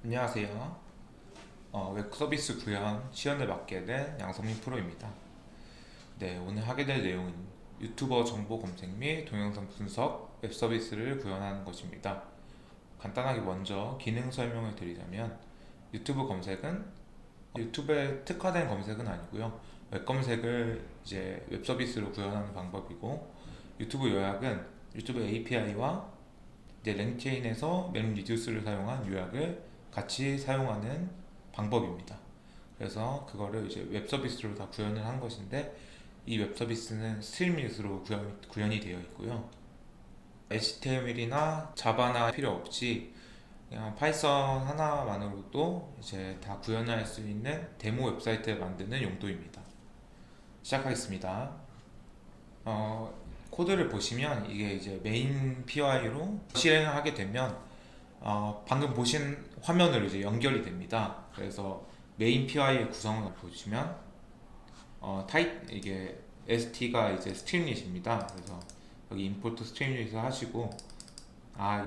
안녕하세요. 웹 서비스 구현 시연을 맡게 된 양성민 프로입니다. 네, 오늘 하게 될 내용은 유튜버 정보 검색 및 동영상 분석 웹 서비스를 구현하는 것입니다. 간단하게 먼저 기능 설명을 드리자면 유튜브 검색은 유튜브에 특화된 검색은 아니고요. 웹 검색을 이제 웹 서비스로 구현하는 방법이고, 유튜브 요약은 유튜브 API와 이제 랭체인에서 맵 리듀스를 사용한 요약을 같이 사용하는 방법입니다. 그래서 그거를 이제 웹 서비스로 다 구현을 한 것인데, 이 웹 서비스는 스트림릿으로 구현이 되어 있고요. HTML이나 자바나 필요 없이 그냥 파이썬 하나만으로도 이제 다 구현할 수 있는 데모 웹사이트를 만드는 용도입니다. 시작하겠습니다. 어, 코드를 보시면 이게 이제 메인 PY로 실행을 하게 되면 방금 보신 화면으로 이제 연결이 됩니다. 그래서 메인 PY의 구성을 보시면 이게 ST가 이제 스트림릿입니다. 그래서 여기 임포트 스트림릿을 하시고,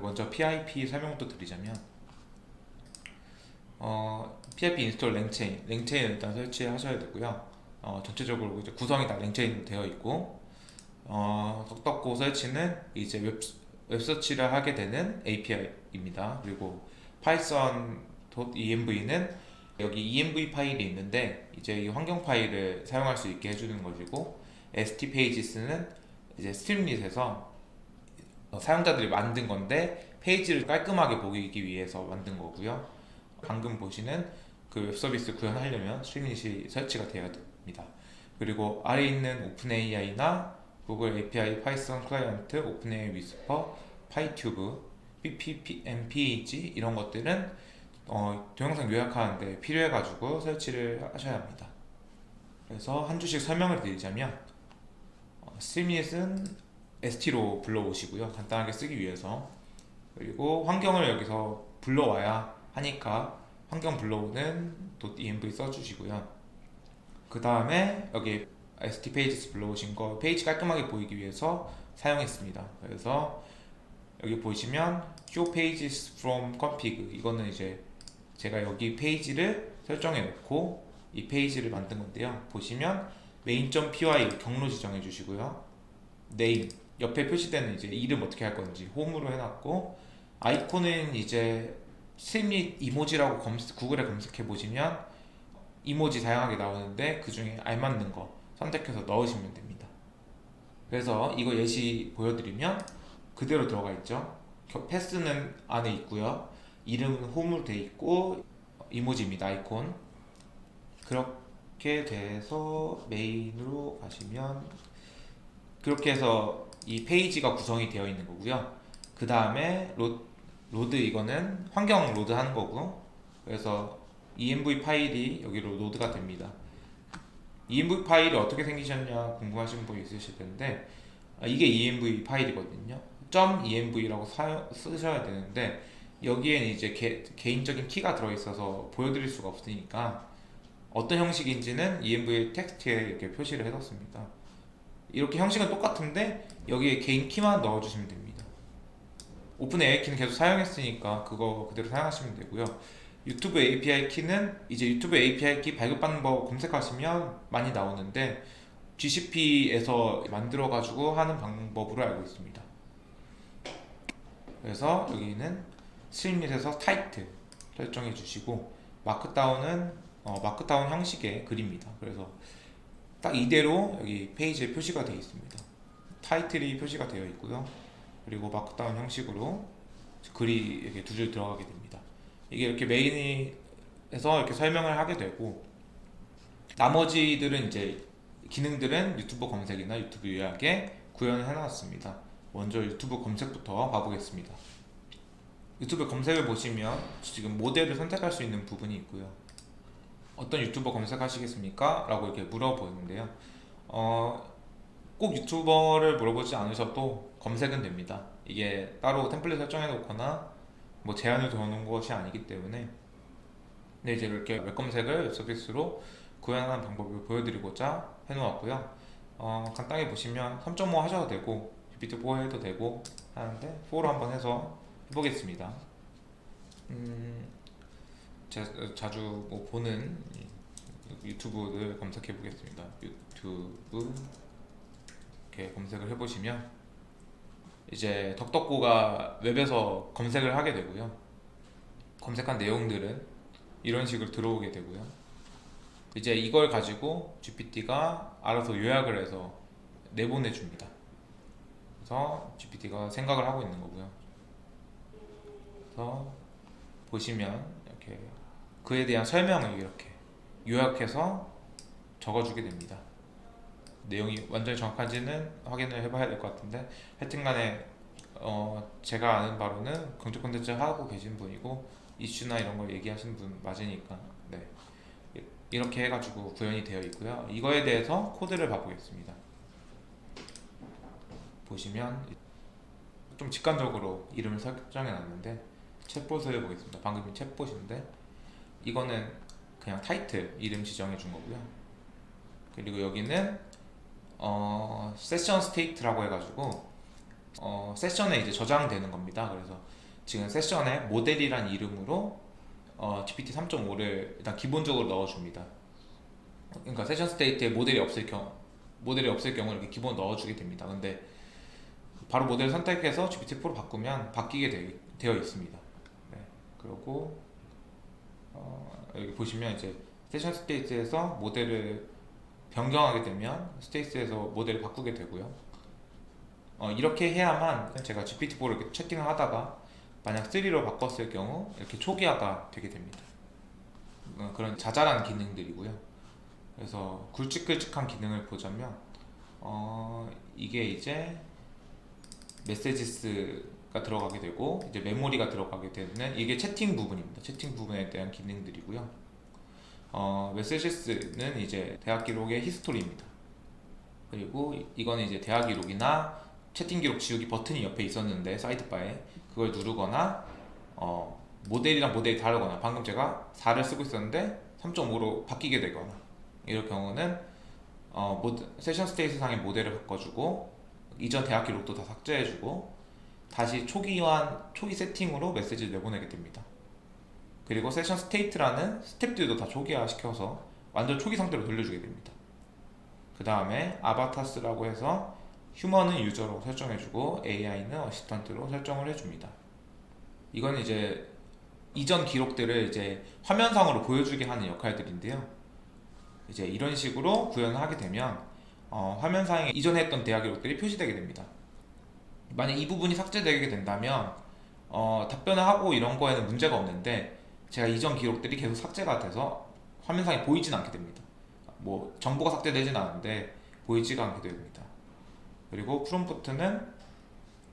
먼저 PIP 설명부터 드리자면 PIP 인스톨 랭체인 일단 설치하셔야 되고요. 전체적으로 이제 구성이 다 랭체인으로 되어 있고, 덕덕고 설치는 이제 웹서치를 하게 되는 API입니다. 그리고 python.env는 여기 env 파일이 있는데 이제 이 환경 파일을 사용할 수 있게 해주는 것이고, stpages는 이제 스트림릿에서 사용자들이 만든 건데 페이지를 깔끔하게 보이기 위해서 만든 거고요. 방금 보시는 그 웹서비스 구현하려면 스트림릿이 설치가 되어야 됩니다. 그리고 아래에 있는 오픈AI나 구글 API, 파이썬 클라이언트, 오픈AI 위스퍼, 파이튜브, PPMPG 이런 것들은 동영상 요약하는데 필요해가지고 설치를 하셔야 합니다. 그래서 한 주씩 설명을 드리자면, 스트림릿은 ST로 불러오시고요. 간단하게 쓰기 위해서. 그리고 환경을 여기서 불러와야 하니까 환경 불러오는 .env 써주시고요. 그 다음에 여기 stpages 불러오신 거 페이지 깔끔하게 보이기 위해서 사용했습니다. 그래서 여기 보시면 show pages from config, 이거는 이제 제가 여기 페이지를 설정해 놓고 이 페이지를 만든 건데요. 보시면 main.py 경로 지정해 주시고요. name 옆에 표시되는 이제 이름 어떻게 할 건지 홈으로 해놨고, 아이콘은 이제 스트림릿 이모지라고 구글에 검색해 보시면 이모지 다양하게 나오는데 그 중에 알맞는 거 선택해서 넣으시면 됩니다. 그래서 이거 예시 보여드리면 그대로 들어가 있죠. 패스는 안에 있고요. 이름은 홈으로 돼 있고 이모지입니다. 아이콘. 그렇게 돼서 메인으로 가시면 그렇게 해서 이 페이지가 구성이 되어 있는 거고요. 그 다음에 로드, 이거는 환경 로드 하는 거고, 그래서 env 파일이 여기로 로드가 됩니다. env 파일이 어떻게 생기셨냐 궁금하신 분 있으실 텐데, 이게 env 파일이거든요. .env라고 쓰셔야 되는데 여기에는 이제 개인적인 키가 들어있어서 보여드릴 수가 없으니까 어떤 형식인지는 env 텍스트에 이렇게 표시를 해뒀습니다. 이렇게 형식은 똑같은데 여기에 개인 키만 넣어주시면 됩니다. 오픈 AI 키는 계속 사용했으니까 그거 그대로 사용하시면 되고요. 유튜브 API 키는 이제 유튜브 API 키 발급받는 법 검색하시면 많이 나오는데 GCP에서 만들어가지고 하는 방법으로 알고 있습니다. 그래서 여기는 스트림릿에서 타이틀 설정해 주시고, 마크다운은 마크다운 형식의 글입니다. 그래서 딱 이대로 여기 페이지에 표시가 되어 있습니다. 타이틀이 표시가 되어 있고요. 그리고 마크다운 형식으로 글이 이렇게 두 줄 들어가게 됩니다. 이게 이렇게 메인에서 이렇게 설명을 하게 되고, 나머지들은 이제 기능들은 유튜브 검색이나 유튜브 요약에 구현을 해놨습니다. 먼저 유튜브 검색부터 봐보겠습니다. 유튜브 검색을 보시면 지금 모델을 선택할 수 있는 부분이 있고요. 어떤 유튜버 검색하시겠습니까? 라고 이렇게 물어보는데요. 꼭 유튜버를 물어보지 않으셔도 검색은 됩니다. 이게 따로 템플릿 설정해 놓거나 뭐 제한을 두어놓은 것이 아니기 때문에. 근데 이제 이렇게 웹 검색을 웹 서비스로 구현하는 방법을 보여드리고자 해놓았고요. 간단히 보시면 3.5 하셔도 되고 GPT-4 해도 되고 하는데 4로 한번 해서 해보겠습니다. 자주 뭐 보는 유튜브를 검색해 보겠습니다. 유튜브 이렇게 검색을 해보시면 이제 덕덕고가 웹에서 검색을 하게 되고요. 검색한 내용들은 이런 식으로 들어오게 되고요. 이제 이걸 가지고 GPT가 알아서 요약을 해서 내보내줍니다. 그래서 GPT가 생각을 하고 있는 거고요. 그래서 보시면 이렇게 그에 대한 설명을 이렇게 요약해서 적어주게 됩니다. 내용이 완전히 정확한지는 확인을 해봐야 될 것 같은데 하여튼간에 제가 아는 바로는 경제 콘텐츠 하고 계신 분이고 이슈나 이런 걸 얘기하시는 분 맞으니까 네. 이렇게 해가지고 구현이 되어 있고요. 이거에 대해서 코드를 봐보겠습니다. 보시면 좀 직관적으로 이름을 설정해 놨는데 챗봇을 보겠습니다. 방금 챗봇인데 이거는 그냥 타이틀 이름 지정해 준 거고요. 그리고 여기는 세션 스테이트라고 해가지고 세션에 이제 저장되는 겁니다. 그래서 지금 세션에 모델이란 이름으로 GPT 3.5를 일단 기본적으로 넣어줍니다. 그러니까 세션 스테이트에 모델이 없을 경우 이렇게 기본 넣어주게 됩니다. 근데 바로 모델 선택해서 GPT-4로 바꾸면 바뀌게 되어 있습니다. 네. 그리고 여기 보시면 이제 세션 스테이트에서 모델을 변경하게 되면 스테이트에서 모델을 바꾸게 되고요. 이렇게 해야만 제가 GPT-4를 이렇게 채팅을 하다가 만약 3로 바꿨을 경우 이렇게 초기화가 되게 됩니다. 그런 자잘한 기능들이고요. 그래서 굵직굵직한 기능을 보자면 이게 이제 메시지스가 들어가게 되고 이제 메모리가 들어가게 되는 이게 채팅 부분입니다. 채팅 부분에 대한 기능들이고요. 메시지스는 이제 대학 기록의 히스토리입니다. 그리고 이거는 이제 대학 기록이나 채팅 기록 지우기 버튼이 옆에 있었는데 사이드바에 그걸 누르거나 모델이랑 모델이 다르거나 방금 제가 4를 쓰고 있었는데 3.5로 바뀌게 되거나 이럴 경우는 세션 스테이트 상의 모델을 바꿔주고 이전 대학 기록도 다 삭제해주고 다시 초기 세팅으로 메시지를 내보내게 됩니다. 그리고 세션 스테이트라는 스텝들도 다 초기화 시켜서 완전 초기 상태로 돌려주게 됩니다. 그 다음에 아바타스라고 해서 휴먼은 유저로 설정해주고 AI는 어시스턴트로 설정을 해줍니다. 이건 이제 이전 기록들을 이제 화면상으로 보여주게 하는 역할들인데요. 이제 이런 식으로 구현을 하게 되면 화면상에 이전에 했던 대화 기록들이 표시되게 됩니다. 만약 이 부분이 삭제되게 된다면 답변을 하고 이런 거에는 문제가 없는데 제가 이전 기록들이 계속 삭제가 돼서 화면상에 보이진 않게 됩니다. 뭐 정보가 삭제되진 않는데 보이지가 않게 됩니다. 그리고 프롬프트는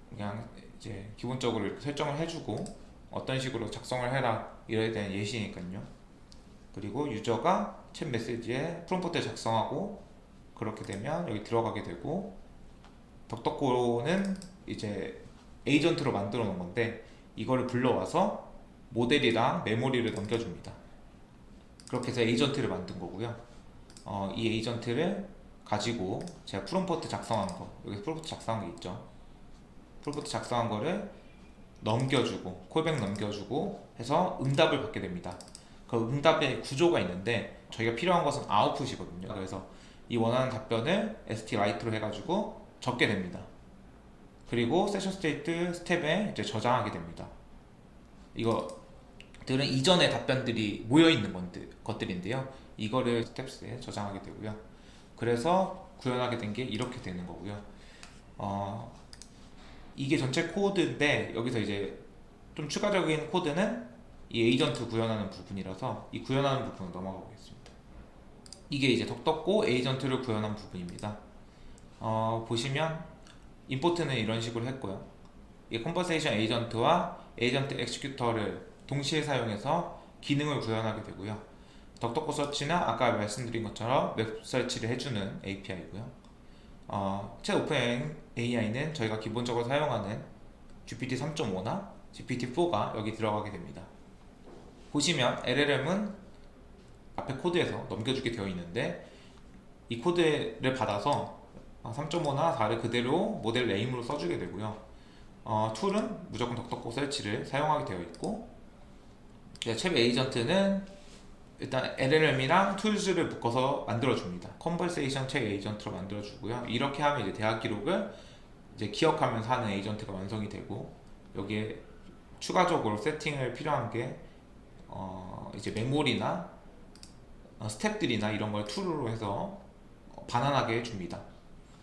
그냥 이제 기본적으로 이렇게 설정을 해주고 어떤 식으로 작성을 해라 이거에 대한 예시니까요. 그리고 유저가 챗 메시지에 프롬프트를 작성하고 그렇게 되면 여기 들어가게 되고 덕덕고는 이제 에이전트로 만들어 놓은 건데 이거를 불러와서 모델이랑 메모리를 넘겨줍니다. 그렇게 해서 에이전트를 만든 거고요. 이 에이전트를 가지고 제가 프롬프트 작성한 거 여기 프롬프트 작성한 게 있죠. 프롬프트 작성한 거를 넘겨주고 콜백 넘겨주고 해서 응답을 받게 됩니다. 그 응답의 구조가 있는데 저희가 필요한 것은 아웃풋이거든요. 그래서 이 원하는 답변을 STWrite로 해가지고 적게 됩니다. 그리고 세션 스테이트 스텝에 이제 저장하게 됩니다. 이거들은 이전의 답변들이 모여있는 것들인데요. 이거를 스텝스에 저장하게 되고요. 그래서 구현하게 된 게 이렇게 되는 거고요. 이게 전체 코드인데 여기서 이제 좀 추가적인 코드는 이 에이전트 구현하는 부분이라서 이 구현하는 부분으로 넘어가 보겠습니다. 이게 이제 덕덕고 에이전트를 구현한 부분입니다. 보시면 임포트는 이런 식으로 했고요. 이 컨버세이션 에이전트와 에이전트 엑시큐터를 동시에 사용해서 기능을 구현하게 되고요. 덕덕고 서치는 아까 말씀드린 것처럼 웹 서치를 해주는 API고요. 챗 오픈 AI는 저희가 기본적으로 사용하는 GPT 3.5나 GPT-4가 여기 들어가게 됩니다. 보시면 LLM은 앞에 코드에서 넘겨주게 되어 있는데 이 코드를 받아서 3.5나 4를 그대로 모델 네임으로 써주게 되고요. 툴은 무조건 덕덕고 설치를 사용하게 되어 있고 이제 챗 에이전트는 일단 LLM이랑 툴즈를 묶어서 만들어줍니다. 컨버세이션 챗 에이전트로 만들어주고요. 이렇게 하면 이제 대화 기록을 이제 기억하면서 하는 에이전트가 완성이 되고, 여기에 추가적으로 세팅을 필요한 게 이제 메모리나 스텝들이나 이런 걸 툴로 해서 반환하게 해줍니다.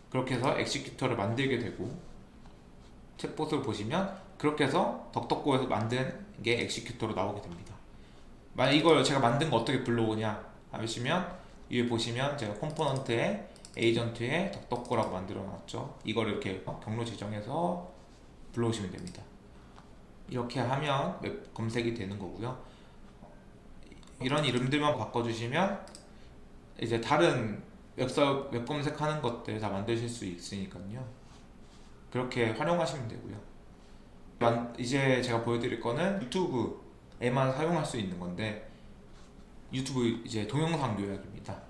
그렇게 해서 엑시큐터를 만들게 되고, 챗봇을 보시면 그렇게 해서 덕덕고에서 만든 게 엑시큐터로 나오게 됩니다. 만약 이걸 제가 만든 거 어떻게 불러오냐 하시면, 위에 보시면 제가 컴포넌트에 에이전트에 덕덕고라고 만들어 놨죠. 이걸 이렇게 경로 지정해서 불러오시면 됩니다. 이렇게 하면 웹 검색이 되는 거고요. 이런 이름들만 바꿔주시면 이제 다른 웹 검색하는 것들 다 만드실 수 있으니까요. 그렇게 활용하시면 되고요. 이제 제가 보여드릴 거는 유튜브에만 사용할 수 있는 건데, 유튜브 이제 동영상 요약입니다.